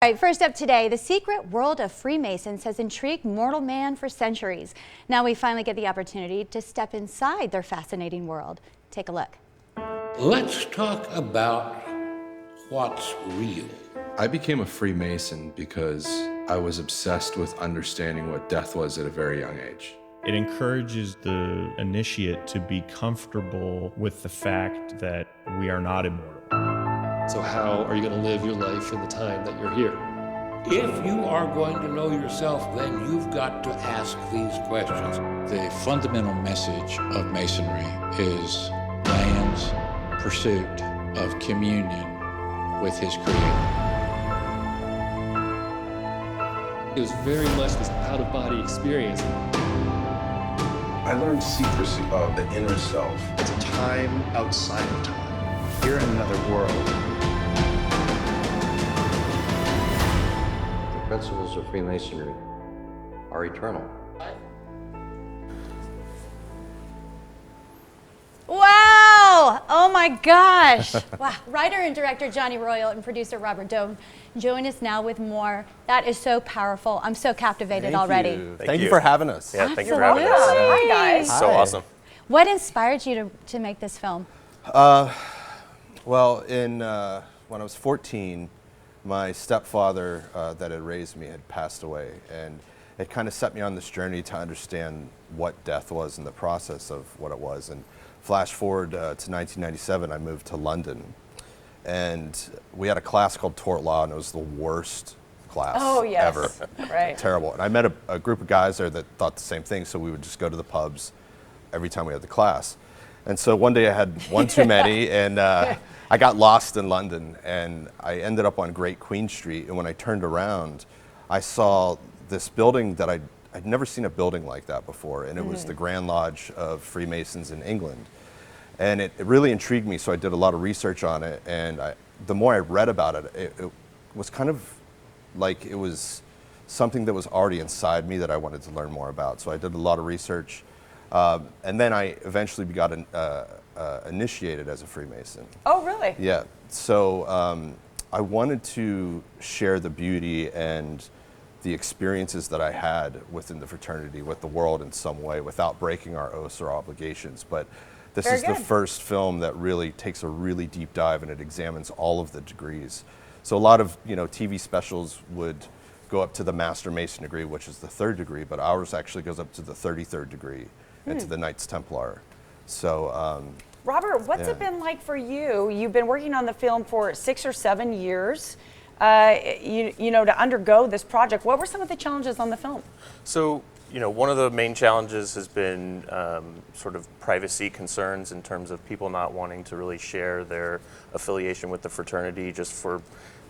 All right, first up today, the secret world of Freemasons has intrigued mortal man for centuries. Now we finally get the opportunity to step inside their fascinating world. Take a look. Let's talk about what's real. I became a Freemason because I was obsessed with understanding what death was at a very young age. It encourages the initiate to be comfortable with the fact that we are not immortal. So how are you going to live your life in the time that you're here? If you are going to know yourself, then you've got to ask these questions. The fundamental message of Masonry is man's pursuit of communion with his Creator. It was very much this out-of-body experience. I learned secrecy of the inner self. It's a time outside of time. You're in another world. The principles of Freemasonry are eternal. Wow! Oh my gosh! Wow! Writer and director Johnny Royal and producer Robert Dome join us now with more. That is so powerful. I'm so captivated already. Thank you for having us. Yeah, thank you for having us. Hi guys. So awesome. What inspired you to make this film? Well, when I was 14, my stepfather that had raised me had passed away, and it kind of set me on this journey to understand what death was and the process of what it was. And flash forward to 1997, I moved to London, and we had a class called Tort Law, and it was the worst class ever. Right. Terrible. And I met a group of guys there that thought the same thing, so we would just go to the pubs every time we had the class. And so one day I had one too many, and I got lost in London, and I ended up on Great Queen Street, and when I turned around, I saw this building that I'd never seen a building like that before, and it was the Grand Lodge of Freemasons in England. And it really intrigued me, so I did a lot of research on it, and the more I read about it, it was kind of like it was something that was already inside me that I wanted to learn more about. So I did a lot of research, and then I eventually got initiated as a Freemason. Oh, really? Yeah. So I wanted to share the beauty and the experiences that I had within the fraternity with the world in some way without breaking our oaths or obligations. But this is the first film that really takes a really deep dive, and it examines all of the degrees. So a lot of TV specials would go up to the Master Mason degree, which is the 3rd degree, but ours actually goes up to the 33rd degree and to the Knights Templar. So Robert, what's it been like for you? You've been working on the film for 6 or 7 years. To undergo this project, what were some of the challenges on the film? So, one of the main challenges has been sort of privacy concerns in terms of people not wanting to really share their affiliation with the fraternity just for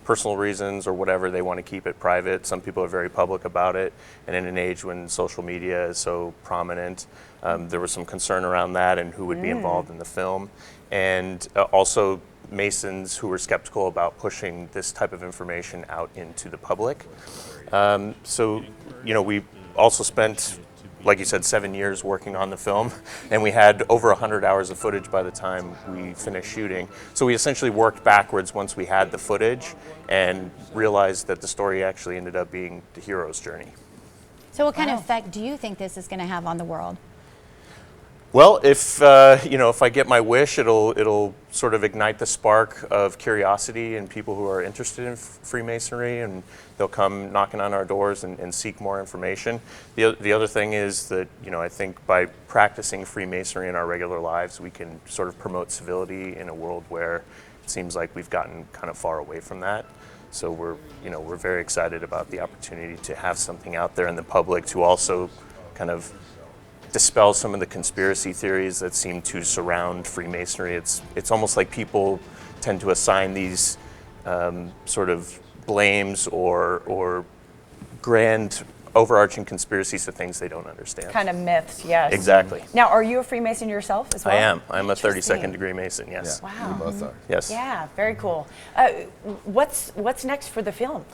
personal reasons or whatever. They want to keep it private. Some people are very public about it, and in an age when social media is so prominent, there was some concern around that and who would be involved in the film. And also Masons who were skeptical about pushing this type of information out into the public. We also spent, like you said, 7 years working on the film, and we had over 100 hours of footage by the time we finished shooting. So we essentially worked backwards once we had the footage and realized that the story actually ended up being the hero's journey. So what kind of effect do you think this is going to have on the world? Well, if I get my wish, it'll sort of ignite the spark of curiosity in people who are interested in Freemasonry, and they'll come knocking on our doors and seek more information. The other thing is that I think by practicing Freemasonry in our regular lives, we can sort of promote civility in a world where it seems like we've gotten kind of far away from that. So we're very excited about the opportunity to have something out there in the public to also kind of dispel some of the conspiracy theories that seem to surround Freemasonry. It's almost like people tend to assign these sort of blames or grand overarching conspiracies to things they don't understand. Kind of myths, yes. Exactly. Now, are you a Freemason yourself as well? I am. I'm a 32nd degree Mason, yes. yeah, Wow. we both are. Yes. Yeah, very cool. What's next for the film?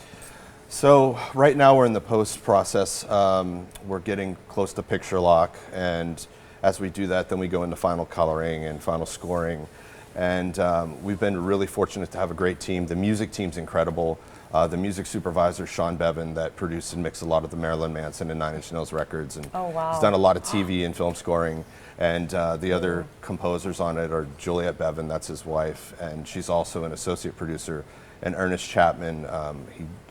So right now we're in the post process. We're getting close to picture lock, and as we do that, then we go into final coloring and final scoring. And we've been really fortunate to have a great team. The music team's incredible. The music supervisor, Sean Bevan, that produced and mixed a lot of the Marilyn Manson and 9 Inch Nails records. And Oh, wow. he's done a lot of TV and film scoring. And the other composers on it are Juliet Bevan, that's his wife, and she's also an associate producer. And Ernest Chapman,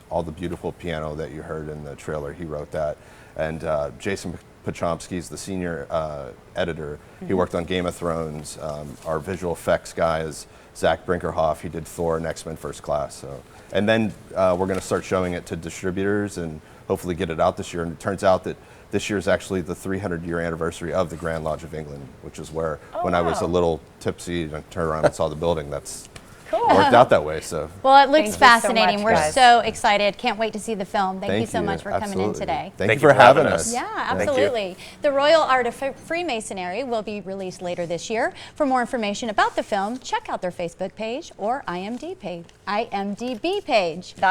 all the beautiful piano that you heard in the trailer, he wrote that. And Jason Pachomsky's the senior editor. He worked on Game of Thrones. Our visual effects guy is Zach Brinkerhoff. He did Thor and X-Men First Class. So. And then we're going to start showing it to distributors and hopefully get it out this year. And it turns out that this year is actually the 300-year anniversary of the Grand Lodge of England, which is where, when I was a little tipsy and I turned around and saw the building, that's worked out that way. So. Well, it looks Thank you so fascinating. much, We're guys. so excited. Can't wait to see the film. Thank you so much for coming in Absolutely. today. Thank you for having us. Yeah, absolutely. The Royal Art of Freemasonry will be released later this year. For more information about the film, check out their Facebook page or IMDb page. That's